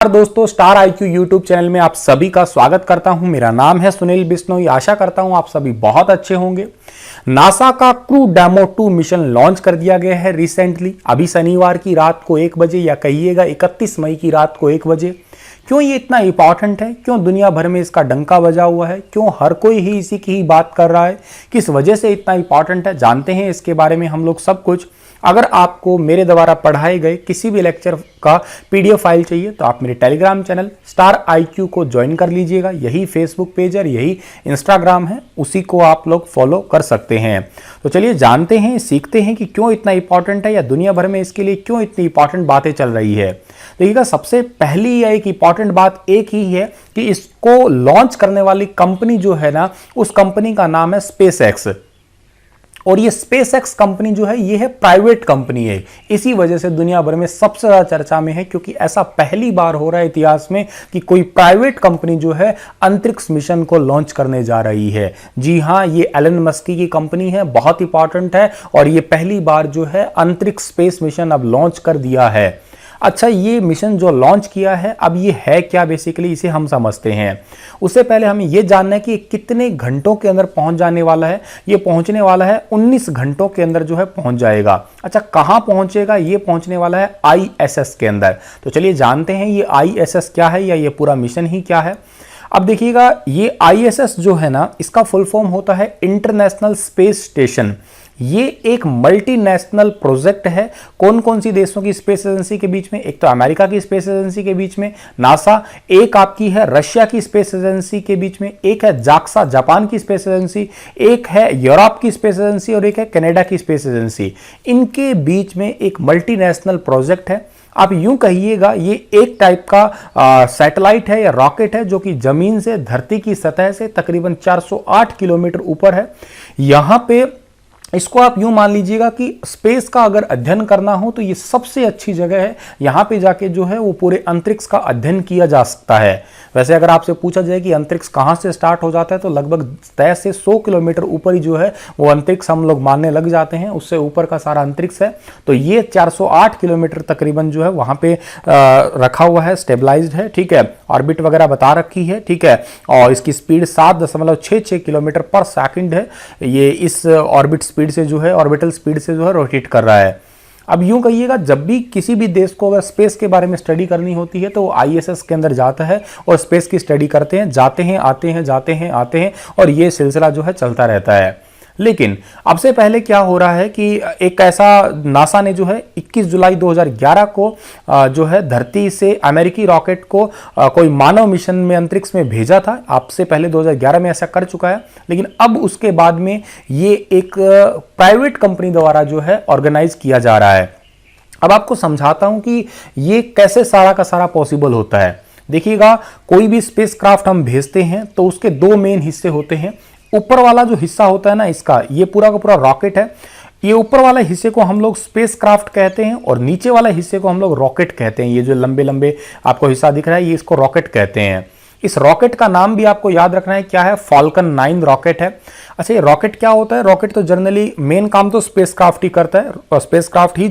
दोस्तों, star IQ YouTube channel में आप सभी का स्वागत करता हूं। मेरा नाम है सुनील बिश्नोई। आशा करता हूं आप सभी बहुत अच्छे होंगे। नासा का क्रू डेमो 2 मिशन लॉन्च कर दिया गया है रिसेंटली, अभी शनिवार की रात को 1 बजे या कहिएगा 31 मई की रात को 1 बजे। क्यों ये इतना इंपॉर्टेंट है, क्यों दुनिया भर में इसका डंका बजा हुआ है, क्यों हर कोई ही इसी की ही बात कर रहा है, किस वजह से इतना इंपॉर्टेंट है, जानते हैं इसके बारे में हम लोग सब कुछ। अगर आपको मेरे द्वारा पढ़ाए गए किसी भी लेक्चर का पीडीएफ फाइल चाहिए तो आप मेरे टेलीग्राम चैनल स्टार आईक्यू को ज्वाइन कर लीजिएगा। यही फेसबुक पेज और यही इंस्टाग्राम है, उसी को आप लोग फॉलो कर सकते हैं। तो चलिए जानते हैं, सीखते हैं कि क्यों इतना इंपॉर्टेंट है या दुनिया भर में इसके लिए क्यों इतनी इंपॉर्टेंट बातें चल रही है। देखिएगा, सबसे पहली एक इंपॉर्टेंट बात एक ही है कि इसको लॉन्च करने वाली कंपनी जो है ना, उस कंपनी का नाम है स्पेस एक्स। और ये स्पेस एक्स कंपनी जो है ये है प्राइवेट कंपनी है, इसी वजह से दुनिया भर में सबसे ज्यादा चर्चा में है, क्योंकि ऐसा पहली बार हो रहा है इतिहास में कि कोई प्राइवेट कंपनी जो है अंतरिक्ष मिशन को लॉन्च करने जा रही है। जी हां, ये एलन मस्क की कंपनी है, बहुत इंपॉर्टेंट है और ये पहली बार जो है अंतरिक्ष स्पेस मिशन अब लॉन्च कर दिया है। अच्छा, ये मिशन जो लॉन्च किया है अब ये है क्या, बेसिकली इसे हम समझते हैं। उससे पहले हमें ये जानना है कि कितने घंटों के अंदर पहुंच जाने वाला है। ये पहुंचने वाला है 19 घंटों के अंदर जो है पहुंच जाएगा। अच्छा, कहां पहुंचेगा? ये पहुंचने वाला है आईएसएस के अंदर। तो चलिए जानते हैं ये आईएसएस क्या है या ये पूरा मिशन ही क्या है। अब देखिएगा, ये आईएसएस जो है ना, इसका फुल फॉर्म होता है इंटरनेशनल स्पेस स्टेशन। ये एक मल्टीनेशनल प्रोजेक्ट है। कौन कौन सी देशों की स्पेस एजेंसी के बीच में? एक तो अमेरिका की स्पेस एजेंसी के बीच में नासा, एक आपकी है रशिया की स्पेस एजेंसी के बीच में, एक है जाक्सा जापान की स्पेस एजेंसी, एक है यूरोप की स्पेस एजेंसी और एक है कनाडा की स्पेस एजेंसी। इनके बीच में एक मल्टीनेशनल प्रोजेक्ट है। आप यूं कहिएगा ये एक टाइप का सैटेलाइट है या रॉकेट है जो कि जमीन से धरती की सतह से तकरीबन 408 किलोमीटर ऊपर है। यहां पे इसको आप यूं मान लीजिएगा कि स्पेस का अगर अध्ययन करना हो तो ये सबसे अच्छी जगह है। यहां पे जाके जो है वो पूरे अंतरिक्ष का अध्ययन किया जा सकता है। वैसे अगर आपसे पूछा जाए कि अंतरिक्ष कहां से स्टार्ट हो जाता है तो लगभग तय से 100 किलोमीटर ऊपर ही जो है वो अंतरिक्ष हम लोग मानने लग जाते हैं, उससे ऊपर का सारा अंतरिक्ष है। तो ये 408 किलोमीटर तकरीबन जो है वहां पे रखा हुआ है, स्टेबलाइज्ड है, ठीक है। ऑर्बिट वगैरह बता रखी है, ठीक है। और इसकी स्पीड 7.66 किलोमीटर पर सेकंड है। ये इस ऑर्बिट स्पीड से जो है, ऑर्बिटल स्पीड से जो है रोटेट कर रहा है। अब यूं कहिएगा, जब भी किसी भी देश को अगर स्पेस के बारे में स्टडी करनी होती है तो वो आईएसएस के अंदर जाता है और स्पेस की स्टडी करते हैं, जाते हैं आते हैं, जाते हैं आते हैं, और ये सिलसिला जो है चलता रहता है। लेकिन अब से पहले क्या हो रहा है कि एक ऐसा नासा ने जो है 21 जुलाई 2011 को जो है धरती से अमेरिकी रॉकेट को कोई मानव मिशन में अंतरिक्ष में भेजा था। आपसे पहले 2011 में ऐसा कर चुका है, लेकिन अब उसके बाद में ये एक प्राइवेट कंपनी द्वारा जो है ऑर्गेनाइज किया जा रहा है। अब आपको समझाता हूं कि ये कैसे सारा का सारा पॉसिबल होता है। देखिएगा, कोई भी स्पेसक्राफ्ट हम भेजते हैं तो उसके 2 मेन हिस्से होते हैं। ऊपर वाला जो हिस्सा होता है ना, इसका ये पूरा का पूरा रॉकेट है। ये ऊपर वाला हिस्से को हम लोग स्पेसक्राफ्ट कहते हैं और नीचे वाला हिस्से को हम लोग रॉकेट कहते हैं। ये जो लंबे लंबे आपको हिस्सा दिख रहा है, ये इसको रॉकेट कहते हैं। इस रॉकेट का नाम भी आपको याद रखना है, क्या है? फॉल्कन 9 रॉकेट है। अच्छा, ये रॉकेट क्या होता है? रॉकेट तो जनरली मेन काम तो स्पेसक्राफ्ट ही करता है और स्पेसक्राफ्ट ही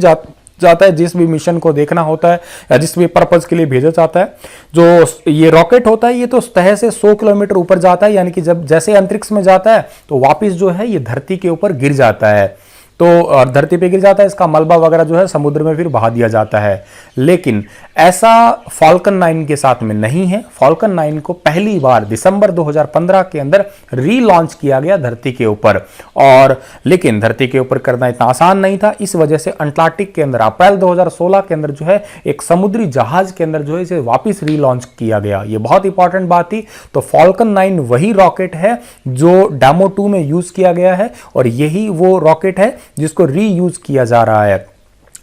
जाता है जिस भी मिशन को देखना होता है या जिस भी पर्पज के लिए भेजा जाता है। जो ये रॉकेट होता है ये तो तह से 100 किलोमीटर ऊपर जाता है, यानी कि जब जैसे अंतरिक्ष में जाता है तो वापस जो है ये धरती के ऊपर गिर जाता है। तो धरती पे गिर जाता है, इसका मलबा वगैरह जो है समुद्र में फिर बहा दिया जाता है। लेकिन ऐसा फॉल्कन 9 के साथ में नहीं है। फॉल्कन 9 को पहली बार दिसंबर 2015 के अंदर रीलॉन्च किया गया धरती के ऊपर। और लेकिन धरती के ऊपर करना इतना आसान नहीं था, इस वजह से अंटार्कटिक के अंदर अप्रैल 2016 के अंदर जो है एक समुद्री जहाज के अंदर जो है इसे वापस रीलॉन्च किया गया। ये बहुत इंपॉर्टेंट बात थी। तो फॉल्कन 9 वही रॉकेट है जो डेमो 2 में यूज किया गया है और यही वो रॉकेट है जिसको रीयूज किया जा रहा है।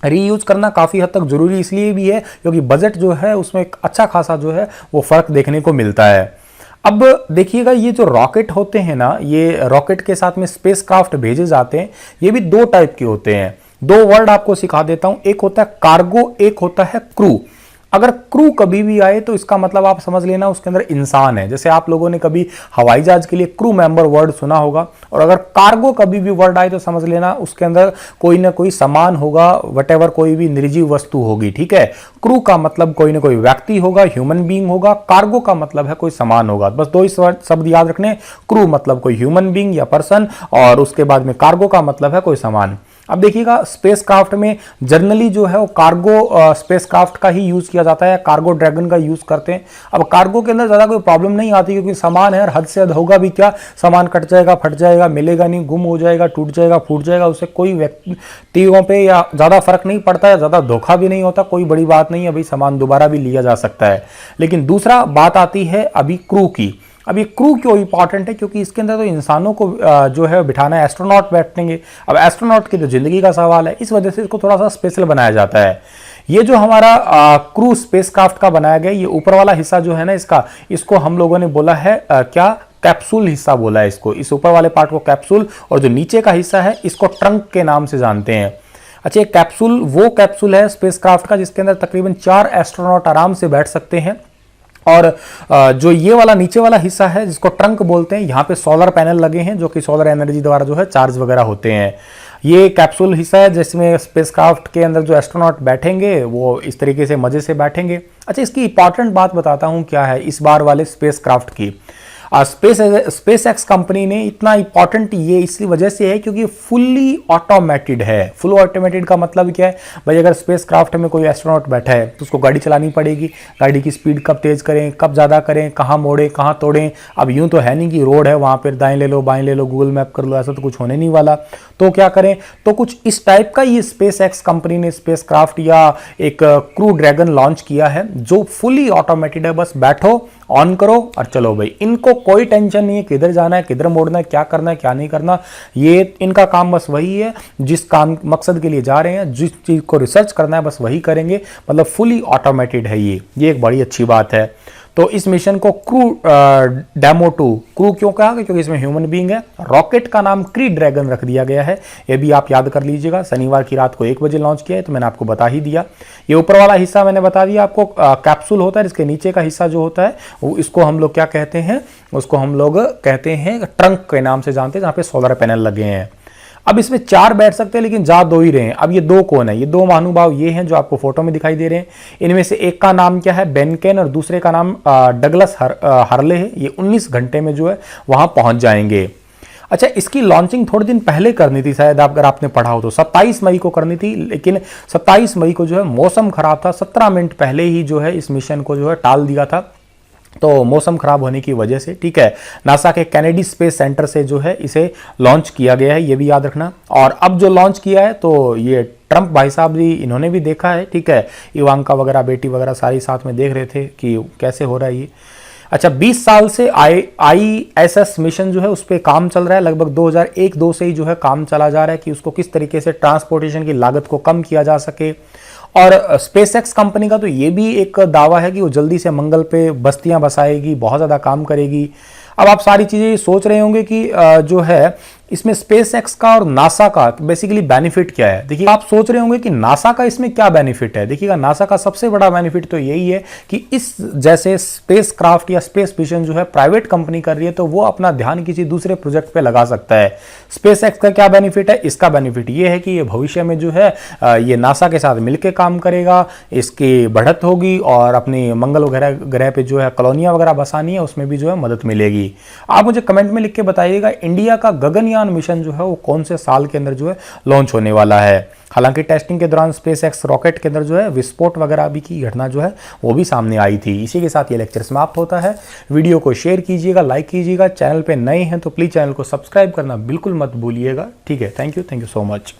रीयूज करना काफी हद तक जरूरी इसलिए भी है क्योंकि बजट जो है उसमें एक अच्छा खासा जो है वो फर्क देखने को मिलता है। अब देखिएगा, ये जो रॉकेट होते हैं ना, ये रॉकेट के साथ में स्पेसक्राफ्ट भेजे जाते हैं। ये भी 2 टाइप के होते हैं। 2 वर्ड आपको सिखा देता हूं, एक होता है कार्गो, एक होता है क्रू। अगर क्रू कभी भी आए तो इसका मतलब आप समझ लेना उसके अंदर इंसान है। जैसे आप लोगों ने कभी हवाई जहाज के लिए क्रू मेंबर वर्ड सुना होगा, और अगर कार्गो कभी भी वर्ड आए तो समझ लेना उसके अंदर कोई ना कोई सामान होगा, वटेवर कोई भी निर्जीव वस्तु होगी, ठीक है। क्रू का मतलब कोई ना कोई व्यक्ति होगा, ह्यूमन बीइंग होगा, कार्गो का मतलब है कोई सामान होगा। बस दो ही शब्द याद रखने, क्रू मतलब कोई ह्यूमन बीइंग या पर्सन, और उसके बाद में कार्गो का मतलब है कोई सामान। अब देखिएगा स्पेसक्राफ्ट में जनरली जो है वो कार्गो स्पेसक्राफ्ट का ही यूज किया जाता है, कार्गो ड्रैगन का यूज करते हैं। अब कार्गो के अंदर ज्यादा कोई प्रॉब्लम नहीं आती क्योंकि सामान है और हद से हद होगा भी क्या, सामान कट जाएगा, फट जाएगा, मिलेगा नहीं, गुम हो जाएगा, टूट जाएगा, फूट जाएगा, उससे कोई व्यक्तियों पे या ज्यादा फर्क नहीं पड़ता है, ज्यादा धोखा भी नहीं होता, कोई बड़ी बात नहीं है भाई, सामान दोबारा भी लिया जा सकता है। लेकिन दूसरा बात आती है अभी क्रू की। अब ये क्रू क्यों इंपॉर्टेंट है, क्योंकि इसके अंदर तो इंसानों को जो है बिठाना है, एस्ट्रोनॉट बैठेंगे। अब एस्ट्रोनॉट की तो जिंदगी का सवाल है, इस वजह से इसको थोड़ा सा स्पेशल बनाया जाता है। ये जो हमारा क्रू स्पेसक्राफ्ट का बनाया गया, ये ऊपर वाला हिस्सा जो है ना इसको हम लोगों ने बोला है क्या, कैप्सूल हिस्सा बोला है इसको। इस ऊपर वाले पार्ट को कैप्सूल, और जो नीचे का हिस्सा है इसको ट्रंक के नाम से जानते हैं। अच्छा, ये कैप्सूल वो कैप्सूल है स्पेसक्राफ्ट का जिसके अंदर तकरीबन 4 एस्ट्रोनॉट आराम से बैठ सकते हैं। और जो ये वाला नीचे वाला हिस्सा है जिसको ट्रंक बोलते हैं, यहाँ पे सोलर पैनल लगे हैं जो कि सोलर एनर्जी द्वारा जो है चार्ज वगैरह होते हैं। ये कैप्सूल हिस्सा है जिसमें स्पेसक्राफ्ट के अंदर जो एस्ट्रोनॉट बैठेंगे वो इस तरीके से मजे से बैठेंगे। अच्छा, इसकी इंपॉर्टेंट बात बताता हूँ क्या है इस बार वाले स्पेसक्राफ्ट की। स्पेस एक्स कंपनी ने इतना इंपॉर्टेंट ये इसी वजह से है क्योंकि फुल्ली ऑटोमेटेड है। फुल ऑटोमेटेड का मतलब क्या है भाई, अगर स्पेसक्राफ्ट में कोई एस्ट्रोनॉट बैठा है तो उसको गाड़ी चलानी पड़ेगी, गाड़ी की स्पीड कब तेज करें, कब ज़्यादा करें, कहाँ मोड़ें, कहाँ तोड़ें। अब यूं तो है नहीं कि रोड है वहाँ पर दाएं ले लो बाएं ले लो, गूगल मैप कर लो, ऐसा तो कुछ होने नहीं वाला। तो क्या करें, तो कुछ इस टाइप का ये स्पेस एक्स कंपनी ने स्पेसक्राफ्ट या एक क्रू ड्रैगन लॉन्च किया है जो फुली ऑटोमेटेड है। बस बैठो, ऑन करो और चलो भाई। इनको कोई टेंशन नहीं है किधर जाना है, किधर मोड़ना है, क्या करना है, क्या नहीं करना। ये इनका काम बस वही है, जिस काम मकसद के लिए जा रहे हैं, जिस चीज को रिसर्च करना है बस वही करेंगे। मतलब फुली ऑटोमेटेड है ये एक बड़ी अच्छी बात है। तो इस मिशन को क्रू डेमो 2, क्रू क्यों कहा, क्योंकि इसमें ह्यूमन बीइंग है। रॉकेट का नाम क्री ड्रैगन रख दिया गया है, ये भी आप याद कर लीजिएगा। शनिवार की रात को 1 बजे लॉन्च किया है, तो मैंने आपको बता ही दिया। ये ऊपर वाला हिस्सा मैंने बता दिया आपको, कैप्सूल होता है। इसके नीचे का हिस्सा जो होता है वो इसको हम लोग क्या कहते हैं, उसको हम लोग कहते हैं ट्रंक के नाम से जानते हैं, जहाँ पे सोलर पैनल लगे हैं। अब इसमें 4 बैठ सकते हैं लेकिन जा 2 ही रहे हैं। अब ये 2 कौन है, ये 2 महानुभाव ये हैं जो आपको फोटो में दिखाई दे रहे हैं। इनमें से एक का नाम क्या है, बेनकेन, और दूसरे का नाम डगलस हर्ले है। ये 19 घंटे में जो है वहां पहुंच जाएंगे। अच्छा, इसकी लॉन्चिंग थोड़े दिन पहले करनी थी शायद, अगर आपने पढ़ा हो तो 27 मई को करनी थी, लेकिन 27 मई को जो है मौसम खराब था। 17 मिनट पहले ही जो है इस मिशन को जो है टाल दिया था, तो मौसम खराब होने की वजह से, ठीक है। नासा के कैनेडी स्पेस सेंटर से जो है इसे लॉन्च किया गया है, ये भी याद रखना। और अब जो लॉन्च किया है तो ये ट्रंप भाई साहब भी इन्होंने भी देखा है, ठीक है। इवांका वगैरह बेटी वगैरह सारी साथ में देख रहे थे कि कैसे हो रहा है ये। अच्छा, 20 साल से ISS मिशन जो है उस पर काम चल रहा है। लगभग 2001-2 से ही जो है काम चला जा रहा है कि उसको किस तरीके से ट्रांसपोर्टेशन की लागत को कम किया जा सके। और स्पेसएक्स कंपनी का तो ये भी एक दावा है कि वो जल्दी से मंगल पे बस्तियां बसाएगी, बहुत ज़्यादा काम करेगी। अब आप सारी चीज़ें सोच रहे होंगे कि जो है इसमें स्पेसएक्स का और नासा का बेसिकली बेनिफिट क्या है। देखिए, आप सोच रहे होंगे कि नासा का इसमें क्या बेनिफिट है। देखिएगा, नासा का सबसे बड़ा बेनिफिट तो यही है कि इस जैसे स्पेसक्राफ्ट या स्पेस मिशन जो है प्राइवेट कंपनी कर रही है तो वो अपना ध्यान किसी दूसरे प्रोजेक्ट पे लगा सकता है। स्पेसएक्स का क्या बेनिफिट है, इसका बेनिफिट ये है कि ये भविष्य में जो है ये नासा के साथ मिलकर काम करेगा, इसकी बढ़त होगी और अपनी मंगल वगैरह ग्रह पे जो है कॉलोनियां वगैरह बसानी है उसमें भी जो है मदद मिलेगी। आप मुझे कमेंट में लिख के बताइएगा इंडिया का गगनयान मिशन जो है वो कौन से साल के अंदर जो है लॉन्च होने वाला है। हालांकि टेस्टिंग के दौरान स्पेसएक्स रॉकेट के अंदर जो है विस्फोट वगैरह भी की घटना जो है वो भी सामने आई थी। इसी के साथ ये लेक्चर समाप्त होता है। वीडियो को शेयर कीजिएगा, लाइक कीजिएगा। चैनल पे नए हैं तो प्लीज चैनल को सब्सक्राइब करना बिल्कुल मत भूलिएगा, ठीक है। Thank you so much.